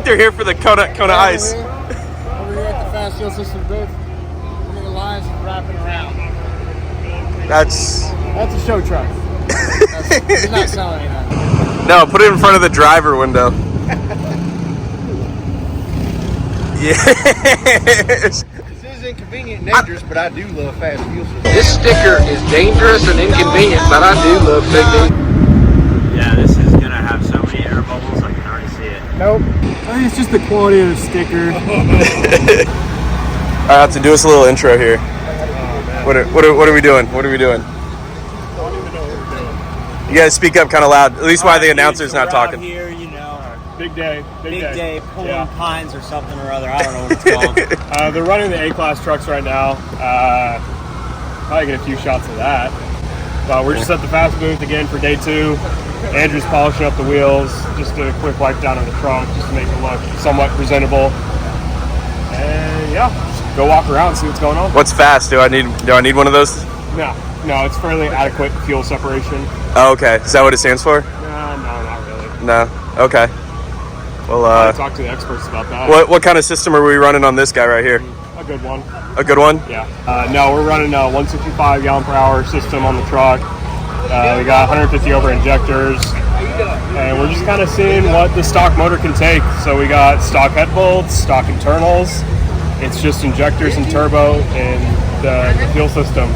think they're here for the Kona Ice. Over here at the fast fuel system booth. One of the lines is wrapping around. That's a show truck. He's not selling anything. No, put it in front of the driver window. Yes. This is inconvenient and dangerous, but I do love fast fuel systems. This sticker is dangerous and inconvenient, but I do love picnic. Yeah, this is gonna have so many air bubbles, I can already see it. Nope. I think it's just the quality of the sticker. All right, to do us a little intro here. What are we doing? What are we doing? You guys speak up kind of loud. At least while the announcer's not talking. Here, you know, Big day. big day, Pullin Pines or something or other. I don't know what it's called. They're running the A-Class trucks right now. Probably get a few shots of that. But we're just at the fast booth again for day 2. Andrew's polishing up the wheels. Just a quick wipe down of the trunk just to make it look somewhat presentable. And yeah, just go walk around and see what's going on. What's fast? Do I need one of those? No, it's fairly adequate fuel separation. Oh, okay. Is that what it stands for? No, not really. No. Okay. Well, I'll talk to the experts about that. What kind of system are we running on this guy right here? A good one. A good one? Yeah. No, we're running a 165 gallon per hour system on the truck. We got 150 over injectors, and we're just kind of seeing what the stock motor can take. So we got stock head bolts, stock internals. It's just injectors and turbo and the fuel system,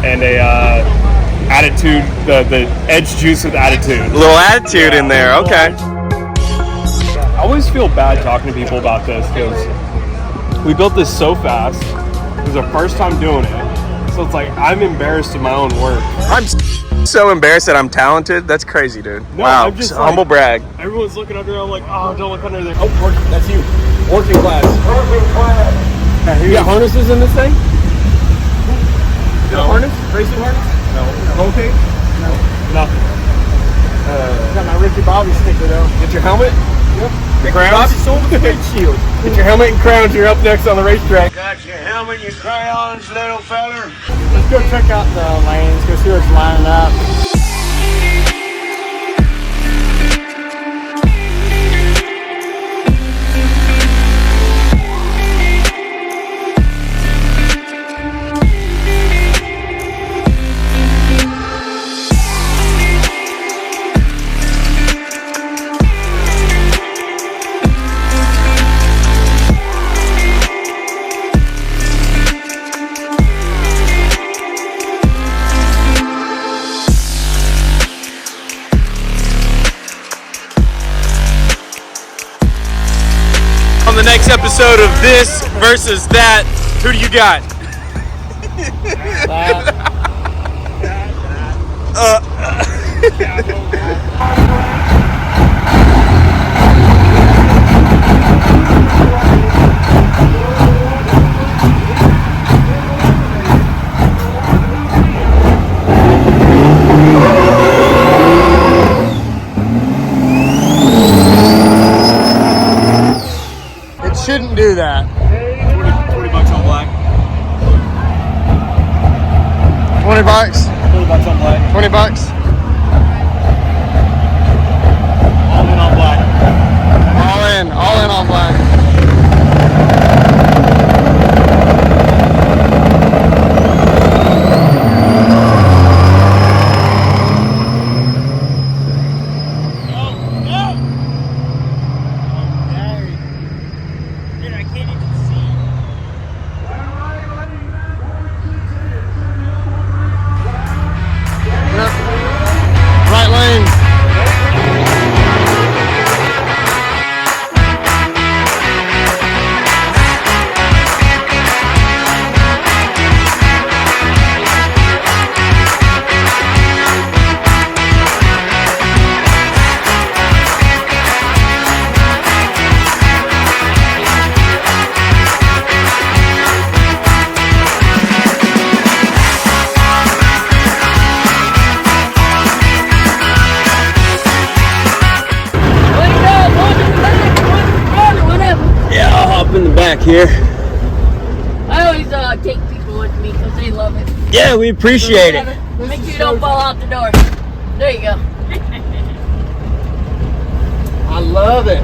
and a attitude, the edge juice with attitude. A little attitude in there. Okay. I always feel bad talking to people about this because we built this so fast. It was our first time doing it. So it's like, I'm embarrassed of my own work. I'm so embarrassed that I'm talented. That's crazy, dude. No, wow. I'm just humble like, brag. Everyone's looking under there. I'm like, oh, don't look under there. Oh, that's you. Working class. You got harnesses in this thing? No. Harness? Racing harness? No. Okay? No. Nothing. Got my Ricky Bobby sticker though. Get your helmet? Yep. Your crowns? Bobby sold the windshield. Get your helmet and crowns. You're up next on the racetrack. Got your helmet, your crayons, little feller. Let's go check out the lanes, go see what's lining up. On the next episode of This Versus That, who do you got? Shouldn't do that. 20 bucks on black. 20 bucks? 20 bucks on black. 20 bucks? All in on black. All in on black. Right lane. In the back here. I always take people with me because they love it. Yeah, we appreciate it. Make sure you don't fall out the door. There you go. I love it.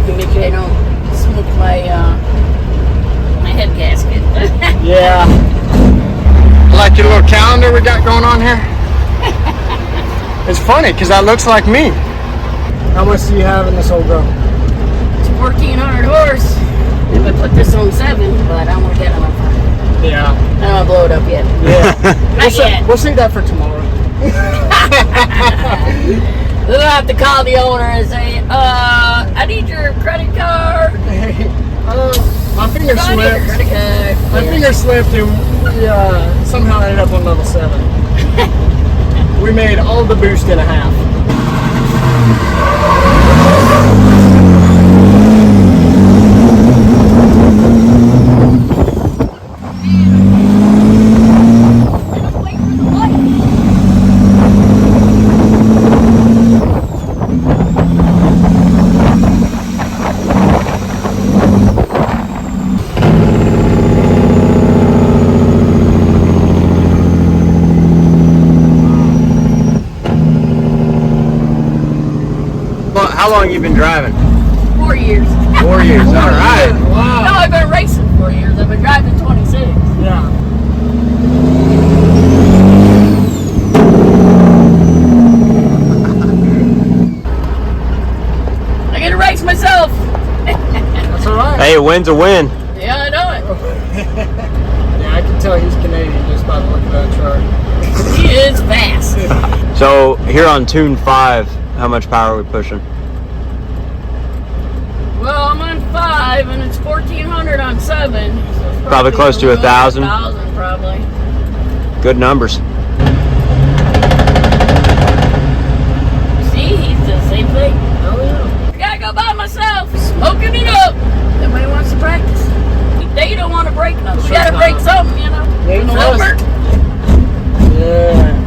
to make sure I don't smoke my my head gasket. Yeah. Like your little calendar we got going on here? It's funny because that looks like me. How much do you have in this old girl? It's 1,400 horse. If I put this on 7, but I want to get it on 5. Yeah. I don't want to blow it up yet. Yeah. Not yet. We'll save that for tomorrow. We'll have to call the owner and say, I need your credit card. My finger I need your slipped. credit card. My finger slipped and we somehow ended up on level 7. We made all the boost in a half. How long you been driving? 4 years. 4 years. All right. Wow. No, I've been racing 4 years. I've been driving 26. Yeah. I get to race myself. That's all right. Hey, a win's a win. Yeah, I know it. Yeah, I can tell he's Canadian just by the look of that chart. He is fast. So here on Tune 5, how much power are we pushing? Well, I'm on 5 and it's 1,400 on 7. So it's Probably close to 1,000. 1,000 probably. Good numbers. See, he's the same thing. Oh yeah. I gotta go by myself, smoking it up. Everybody wants to practice. They don't want to break nothing. We gotta break something, you know. Ain't no Silver. Yeah.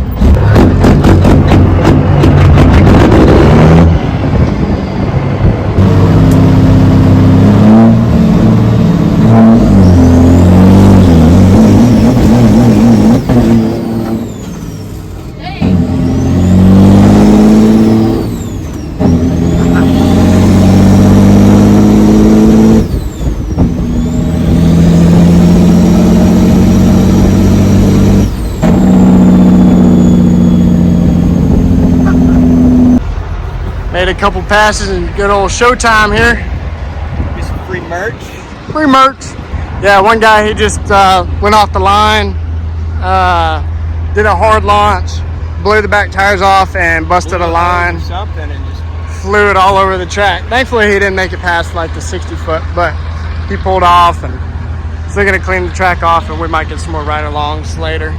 Made a couple passes and good old showtime here. Get some free merch. Free merch. Yeah, one guy, he just went off the line, did a hard launch, blew the back tires off and busted a line, Something and just flew it all over the track. Thankfully, he didn't make it past like the 60 foot, but he pulled off and still gonna clean the track off and we might get some more ride-alongs later.